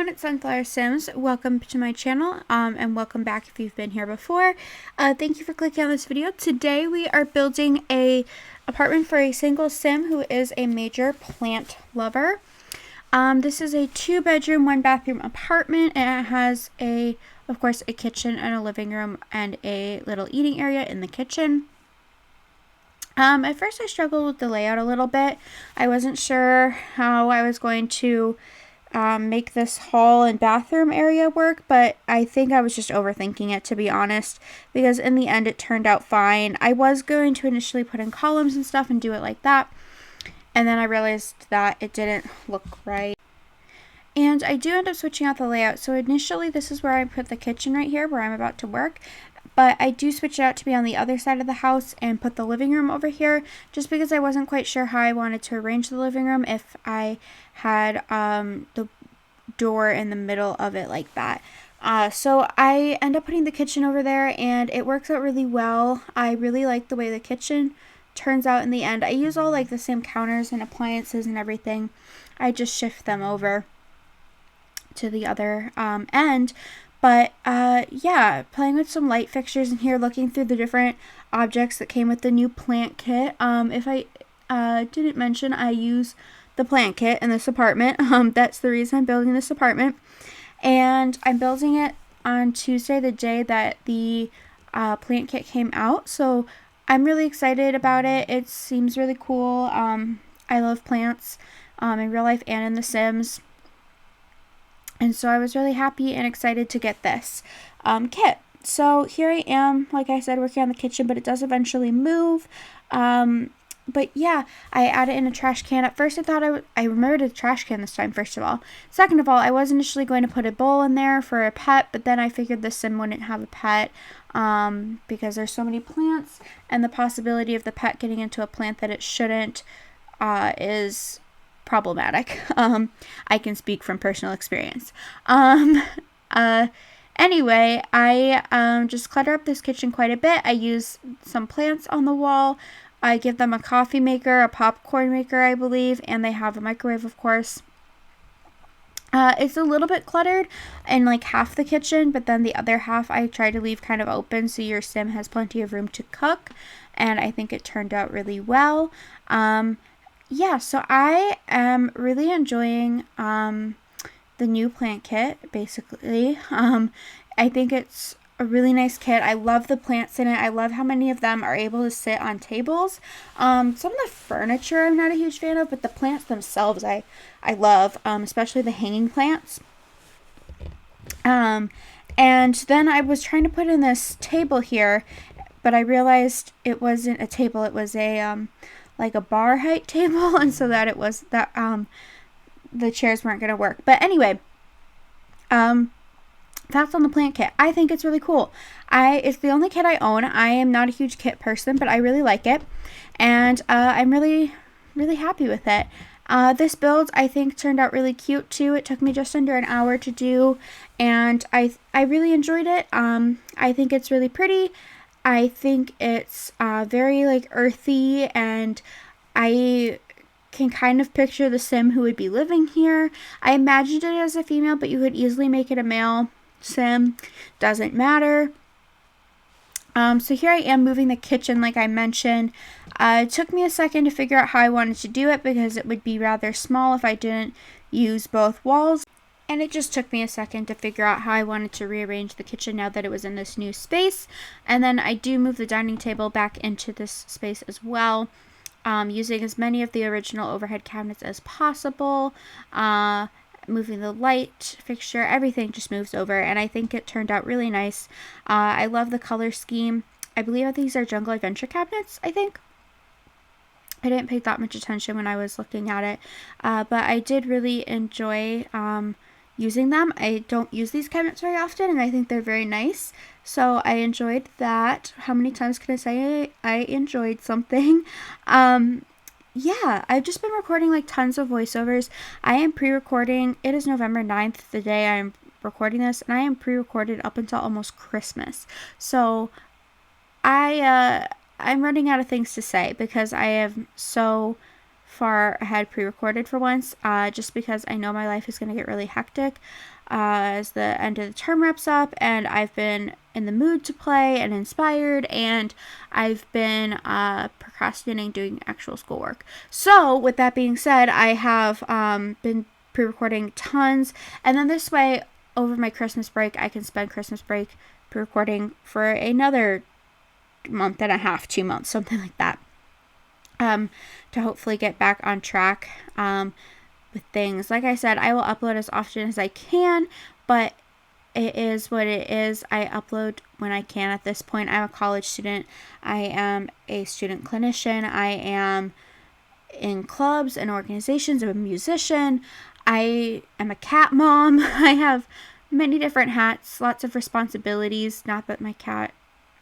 it's Sunflower Sims. Welcome to my channel, and welcome back if you've been here before. Thank you for clicking on this video. Today we are building a apartment for a single sim who is a major plant lover. This is a 2-bedroom, 1-bathroom apartment, and it has of course, a kitchen and a living room and a little eating area in the kitchen. At first I struggled with the layout a little bit. I wasn't sure how I was going to make this hall and bathroom area work, but I think I was just overthinking it, to be honest, because in the end it turned out fine. I was going to initially put in columns and stuff and do it like that, and then I realized that it didn't look right. And I do end up switching out the layout. So initially this is where I put the kitchen right here where I'm about to work, but I do switch it out to be on the other side of the house and put the living room over here, just because I wasn't quite sure how I wanted to arrange the living room if I had the door in the middle of it like that. So I end up putting the kitchen over there, and it works out really well. I really like the way the kitchen turns out in the end. I use all like the same counters and appliances and everything. I just shift them over to the other end. But yeah, playing with some light fixtures in here, looking through the different objects that came with the new plant kit. If I didn't mention, I use the plant kit in this apartment. That's the reason I'm building this apartment. And I'm building it on Tuesday, the day that the plant kit came out. So I'm really excited about it. It seems really cool. I love plants in real life and in The Sims. And so I was really happy and excited to get this kit. So here I am, like I said, working on the kitchen, but it does eventually move. But yeah, I added in a trash can. At first I thought I remembered a trash can this time, first of all. Second of all, I was initially going to put a bowl in there for a pet, but then I figured the sim wouldn't have a pet because there's so many plants, and the possibility of the pet getting into a plant that it shouldn't is problematic. I can speak from personal experience. Anyway, I just clutter up this kitchen quite a bit. I use some plants on the wall. I give them a coffee maker, a popcorn maker, I believe, and they have a microwave, of course. It's a little bit cluttered in like half the kitchen, but then the other half I try to leave kind of open so your sim has plenty of room to cook, and I think it turned out really well. Yeah, so I am really enjoying the new plant kit, basically. I think it's a really nice kit. I love the plants in it. I love how many of them are able to sit on tables. Some of the furniture I'm not a huge fan of, but the plants themselves I love, especially the hanging plants. And then I was trying to put in this table here, but I realized it wasn't a table. It was a like a bar height table, and so that it was that the chairs weren't going to work. But anyway, that's on the plant kit. I think it's really cool. It's the only kit I own. I am not a huge kit person, but I really like it, and I'm really happy with it. This build I think turned out really cute too. It took me just under an hour to do, and I really enjoyed it. I think it's really pretty. I think it's very like earthy, and I can kind of picture the sim who would be living here. I imagined it as a female, but you could easily make it a male sim. Doesn't matter. So here I am moving the kitchen like I mentioned. It took me a second to figure out how I wanted to do it because it would be rather small if I didn't use both walls. And it just took me a second to figure out how I wanted to rearrange the kitchen now that it was in this new space. And then I do move the dining table back into this space as well, using as many of the original overhead cabinets as possible. Moving the light fixture, everything just moves over, and I think it turned out really nice. I love the color scheme. I believe these are Jungle Adventure cabinets, I think. I didn't pay that much attention when I was looking at it, but I did really enjoy using them. I don't use these cabinets very often, and I think they're very nice, so I enjoyed that. How many times can I say I enjoyed something? Yeah, I've just been recording like tons of voiceovers. I am pre-recording. It is November 9th, the day I'm recording this, and I am pre-recorded up until almost Christmas. So I'm running out of things to say because I am so far ahead pre-recorded for once, just because I know my life is going to get really hectic as the end of the term wraps up, and I've been in the mood to play and inspired, and I've been procrastinating doing actual schoolwork. So with that being said, I have been pre-recording tons, and then this way over my Christmas break I can spend Christmas break pre-recording for another month and a half, 2 months, something like that, to hopefully get back on track with things. Like I said, I will upload as often as I can, but it is what it is. I upload when I can at this point. I'm a college student. I am a student clinician. I am in clubs and organizations. I'm a musician. I am a cat mom. I have many different hats, lots of responsibilities. Not that my cat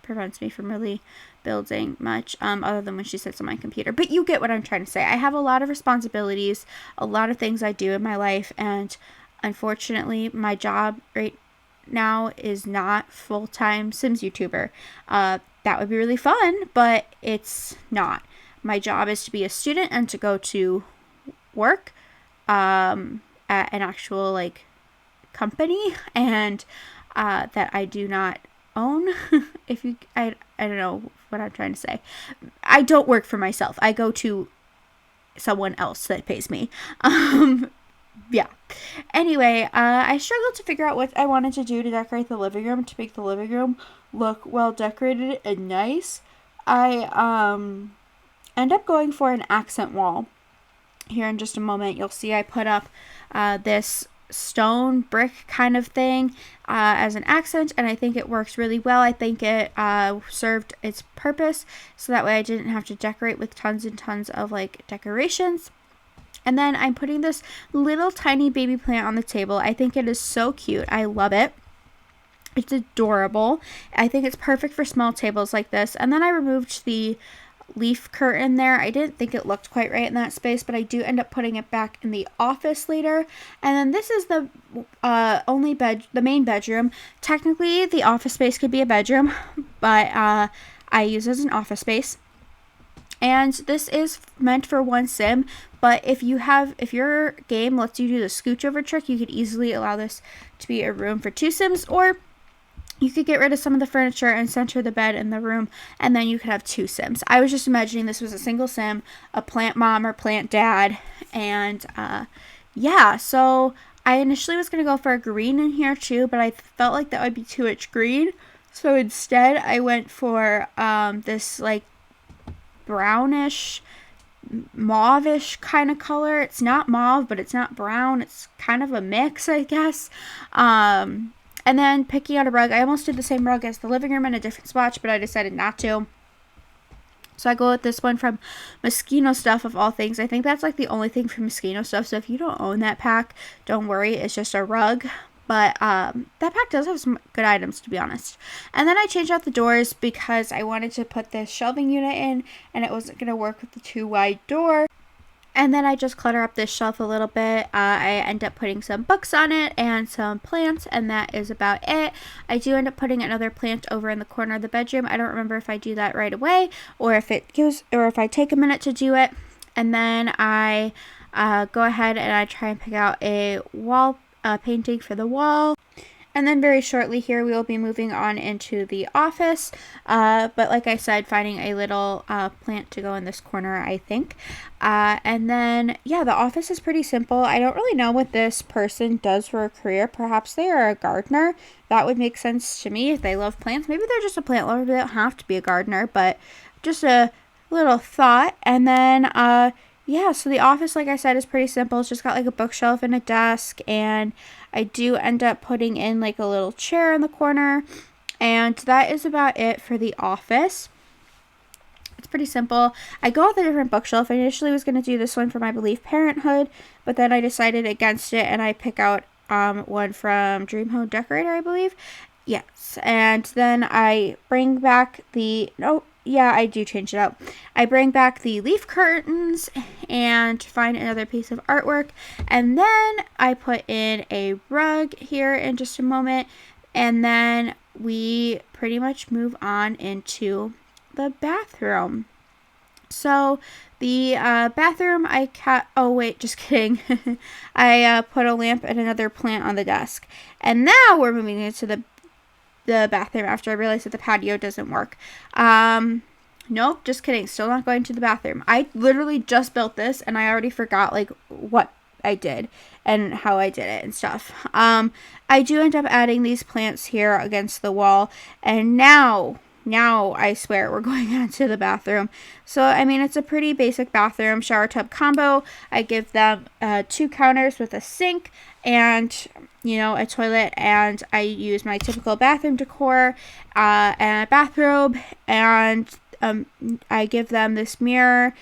prevents me from really building much, other than when she sits on my computer. But you get what I'm trying to say. I have a lot of responsibilities, a lot of things I do in my life, and unfortunately, my job right now is not full-time Sims YouTuber. That would be really fun, but it's not. My job is to be a student and to go to work at an actual like company, and that I do not own. I don't know what I'm trying to say. I don't work for myself. I go to someone else that pays me. Yeah. Anyway, I struggled to figure out what I wanted to do to decorate the living room to make the living room look well decorated and nice. I end up going for an accent wall. Here in just a moment, you'll see I put up this stone brick kind of thing as an accent, and I think it works really well. I think it served its purpose, so that way I didn't have to decorate with tons and tons of like decorations. And then I'm putting this little tiny baby plant on the table. I think it is so cute. I love it. It's adorable. I think it's perfect for small tables like this. And then I removed the leaf curtain there. I didn't think it looked quite right in that space, but I do end up putting it back in the office later. And then this is the the main bedroom. Technically, the office space could be a bedroom, but I use it as an office space. And this is meant for one sim, but if your game lets you do the scooch over trick, you could easily allow this to be a room for 2 sims, or you could get rid of some of the furniture and center the bed in the room, and then you could have 2 sims. I was just imagining this was a single sim, a plant mom or plant dad, and yeah, so I initially was going to go for a green in here too, but I felt like that would be too much green, so instead I went for this like brownish, mauve-ish kind of color. It's not mauve, but it's not brown. It's kind of a mix, I guess. And then picking out a rug. I almost did the same rug as the living room in a different swatch, but I decided not to. So I go with this one from Moschino Stuff, of all things. I think that's like the only thing from Moschino Stuff. So if you don't own that pack, don't worry. It's just a rug. But that pack does have some good items, to be honest. And then I changed out the doors because I wanted to put this shelving unit in, and it wasn't going to work with the 2 wide door. And then I just clutter up this shelf a little bit. I end up putting some books on it and some plants, and that is about it. I do end up putting another plant over in the corner of the bedroom. I don't remember if I do that right away or if I take a minute to do it. And then I go ahead and I try and pick out a wall painting for the wall. And then very shortly here, we will be moving on into the office. But like I said, finding a little plant to go in this corner, I think. And then, yeah, the office is pretty simple. I don't really know what this person does for a career. Perhaps they are a gardener. That would make sense to me if they love plants. Maybe they're just a plant lover. They don't have to be a gardener, but just a little thought. And then, yeah, so the office, like I said, is pretty simple. It's just got like a bookshelf and a desk, and I do end up putting in like a little chair in the corner, and that is about it for the office. It's pretty simple. I go with a different bookshelf. I initially was going to do this one from, I believe, Parenthood, but then I decided against it, and I pick out one from Dream Home Decorator, I believe. Yes, and then I bring back I do change it out. I bring back the leaf curtains and find another piece of artwork. And then I put in a rug here in just a moment. And then we pretty much move on into the bathroom. So the bathroom, oh wait, just kidding. I put a lamp and another plant on the desk. And now we're moving into the bathroom after I realized that the patio doesn't work. Nope, just kidding. Still not going to the bathroom. I literally just built this and I already forgot like what I did and how I did it and stuff. I do end up adding these plants here against the wall, and now I swear we're going into the bathroom. So I mean, it's a pretty basic bathroom shower tub combo. I give them 2 counters with a sink and, you know, a toilet, and I use my typical bathroom decor and a bathrobe, and I give them this mirror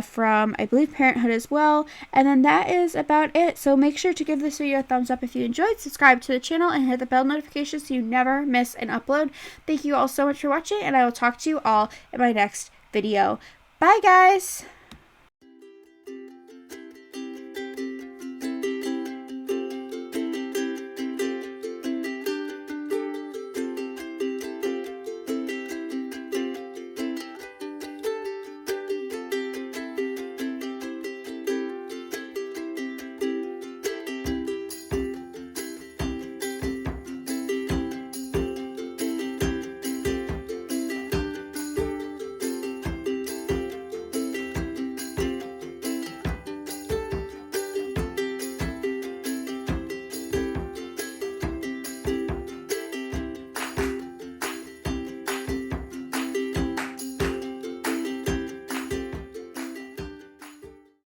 from, I believe, Parenthood as well. And then that is about it. So make sure to give this video a thumbs up if you enjoyed, subscribe to the channel, and hit the bell notification so you never miss an upload. Thank you all so much for watching, and I will talk to you all in my next video. Bye, guys!